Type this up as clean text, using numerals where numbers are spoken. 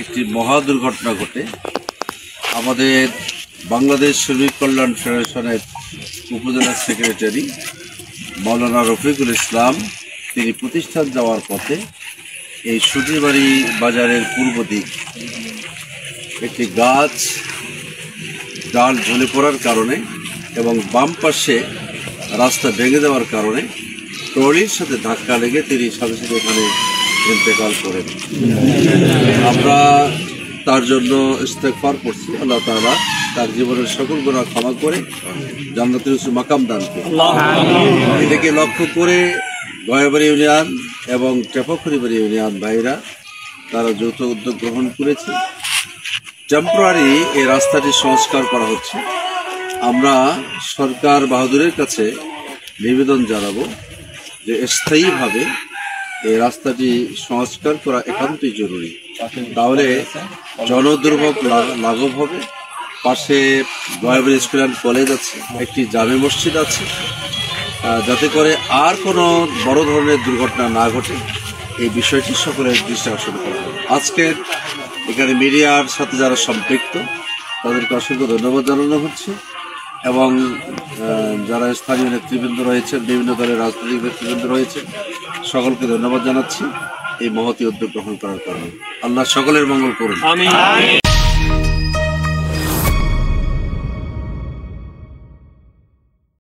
একটি মহা দুর্ঘটনা ঘটে। আমাদের বাংলাদেশ শ্রমিক কল্যাণ ফেডারেশনের উপজেলা সেক্রেটারি মাওলানা রফিকুল ইসলাম তিনি প্রতিষ্ঠান যাওয়ার পথে এই সুটিবাড়ি বাজারের পূর্ব দিক একটি গাছ ডাল ঝুলে পড়ার কারণে এবং বাম পাশে রাস্তা ভেঙে দেওয়ার কারণে ট্রলির সাথে ধাক্কা লেগে তিনি সাথে সাথে এখানে ইন্তেকাল করেন। আমরা তার জন্য ইস্তেগফার করছি, আল্লাহ তাআলা তার জীবনের সকল গুনাহ ক্ষমা করে জান্নাতুল মাকাম দান করুন। এদিকে লক্ষ্য করে গয়াবাড়ি ইউনিয়ন এবং টেপাখুড়িবাড়ি ইউনিয়ন ভাইরা তারা যৌথ উদ্যোগ গ্রহণ করেছে। টেম্পোরারি এই রাস্তাটি সংস্কার করা হচ্ছে। আমরা সরকার বাহাদুরের কাছে নিবেদন জানাবো যে স্থায়ীভাবে এই রাস্তাটি সংস্কার করা একান্তই জরুরি, তাহলে জনদুর্ভোগ লাঘব হবে। পাশে গয়াবাড়ি স্কুল অ্যান্ড কলেজ আছে, একটি জামে মসজিদ আছে, যাতে করে আর কোনো বড় ধরনের দুর্ঘটনা না ঘটে এই বিষয়টি সকলের দৃষ্টি আকর্ষণ করা হবে। আজকের এখানে মিডিয়ার সাথে যারা সম্পৃক্ত তাদেরকে অসংখ্য ধন্যবাদ জানানো হচ্ছে এবং যারা স্থানীয় নেতৃবৃন্দ রয়েছেন, বিভিন্ন দলের রাজনৈতিক নেতৃবৃন্দ রয়েছে, সকলকে ধন্যবাদ জানাচ্ছি এই মহতী উদ্যোগ গ্রহণ করার কারণে। আল্লাহ সকলের মঙ্গল করুন।